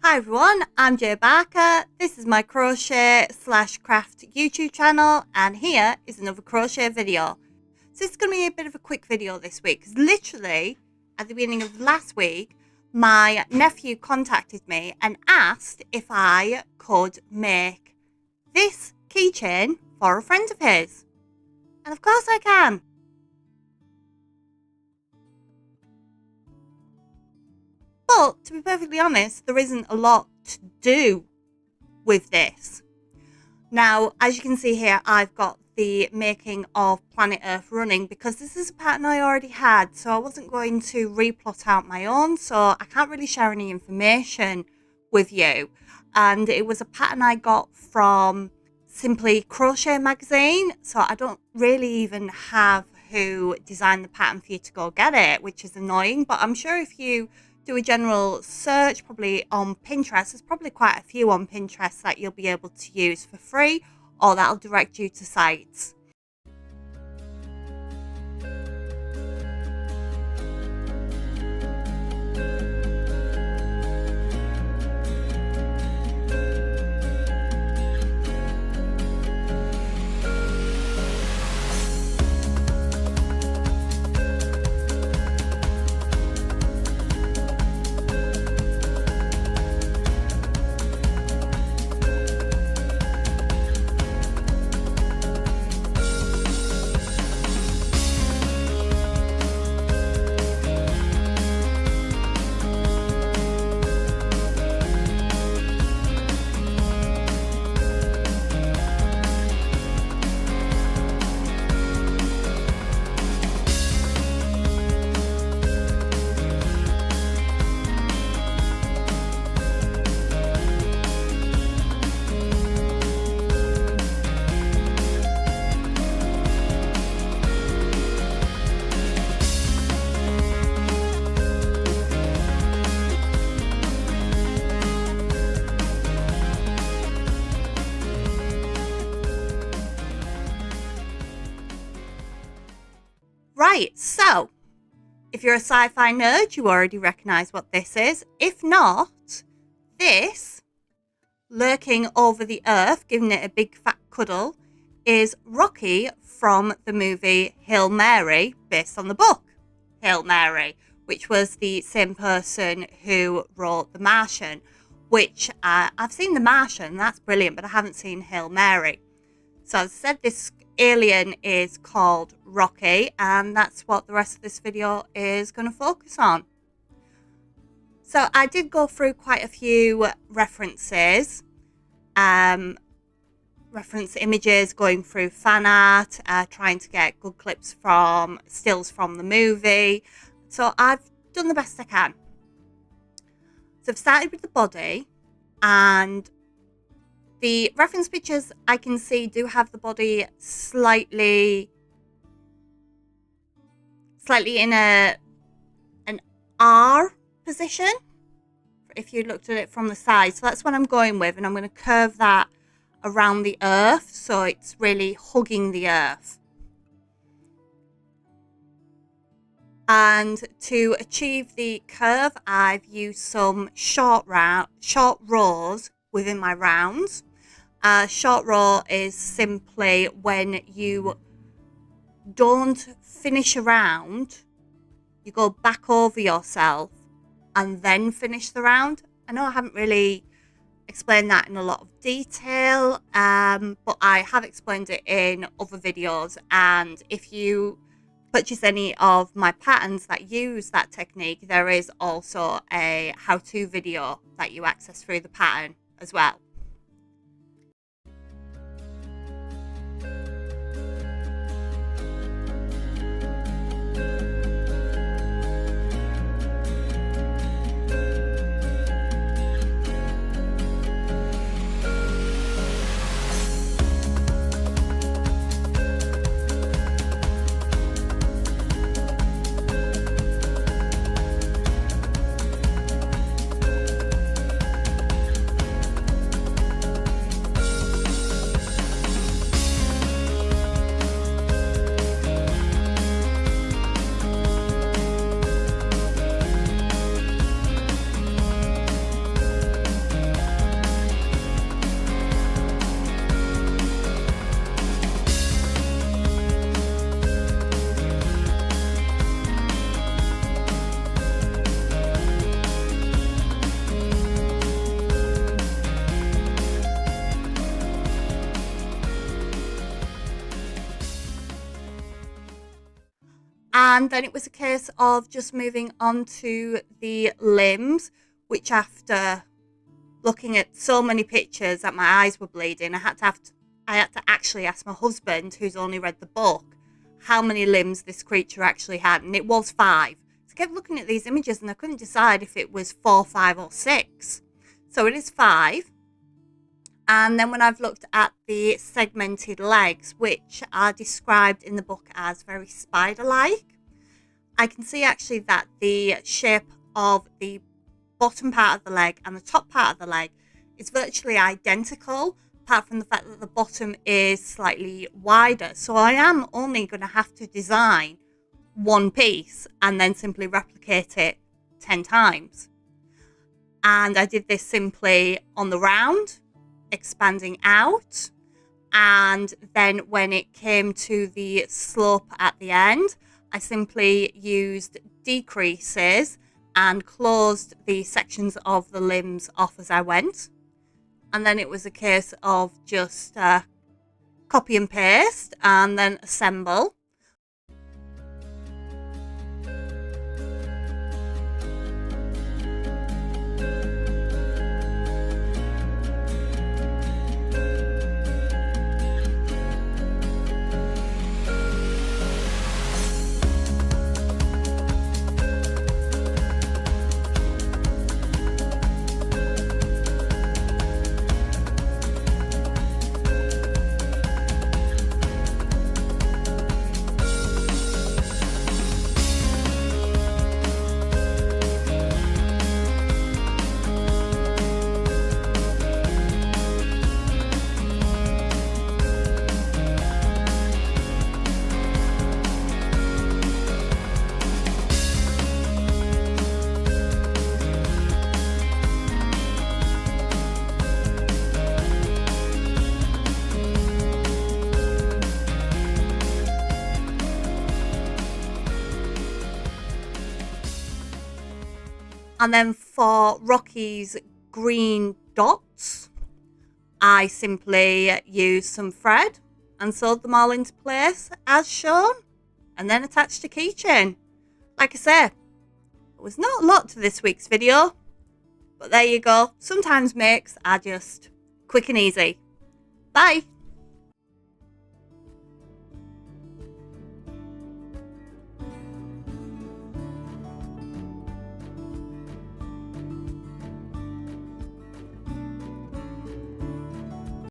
Hi everyone, I'm Jo Barker. This is my crochet / craft YouTube channel, and here is another crochet video. So this is going to be a bit of a quick video this week because literally at the beginning of last week my nephew contacted me and asked if I could make this keychain for a friend of his, and of course I can. But to be perfectly honest, there isn't a lot to do with this. Now, as you can see here, I've got the making of Planet Earth running because this is a pattern I already had, so I wasn't going to replot out my own, so I can't really share any information with you. And it was a pattern I got from Simply Crochet magazine, so I don't really even have who designed the pattern for you to go get it, which is annoying. But I'm sure if you do a general search, probably on Pinterest, there's probably quite a few on Pinterest that you'll be able to use for free, or that'll direct you to sites. Right, so if you're a sci-fi nerd, you already recognise what this is. If not, this, lurking over the earth, giving it a big fat cuddle, is Rocky from the movie Hail Mary, based on the book Hail Mary, which was the same person who wrote The Martian, which I've seen The Martian, that's brilliant, but I haven't seen Hail Mary. So as I said, this alien is called Rocky, and that's what the rest of this video is going to focus on. So I did go through quite a few references, reference images, going through fan art, trying to get good clips from stills from the movie. So I've done the best I can. So I've started with the body, and the reference pictures I can see do have the body slightly in an R position if you looked at it from the side. So that's what I'm going with, and I'm going to curve that around the earth so it's really hugging the earth. And to achieve the curve, I've used some short rows within my rounds. Short row is simply when you don't finish a round, you go back over yourself and then finish the round. I know I haven't really explained that in a lot of detail, but I have explained it in other videos, and if you purchase any of my patterns that use that technique, there is also a how-to video that you access through the pattern as well. And then it was a case of just moving on to the limbs, which after looking at so many pictures that my eyes were bleeding, I had to actually ask my husband, who's only read the book, how many limbs this creature actually had, and it was 5. So I kept looking at these images and I couldn't decide if it was 4, 5 or 6. So it is 5. And then when I've looked at the segmented legs, which are described in the book as very spider-like, I can see actually that the shape of the bottom part of the leg and the top part of the leg is virtually identical, apart from the fact that the bottom is slightly wider. So I am only going to have to design one piece and then simply replicate it 10 times. And I did this simply on the round, expanding out. And then when it came to the slope at the end, I simply used decreases and closed the sections of the limbs off as I went. And then it was a case of just copy and paste and then assemble. And then for Rocky's green dots, I simply used some thread and sewed them all into place as shown, and then attached a keychain. Like I say, there was not a lot to this week's video, but there you go. Sometimes makes are just quick and easy. Bye.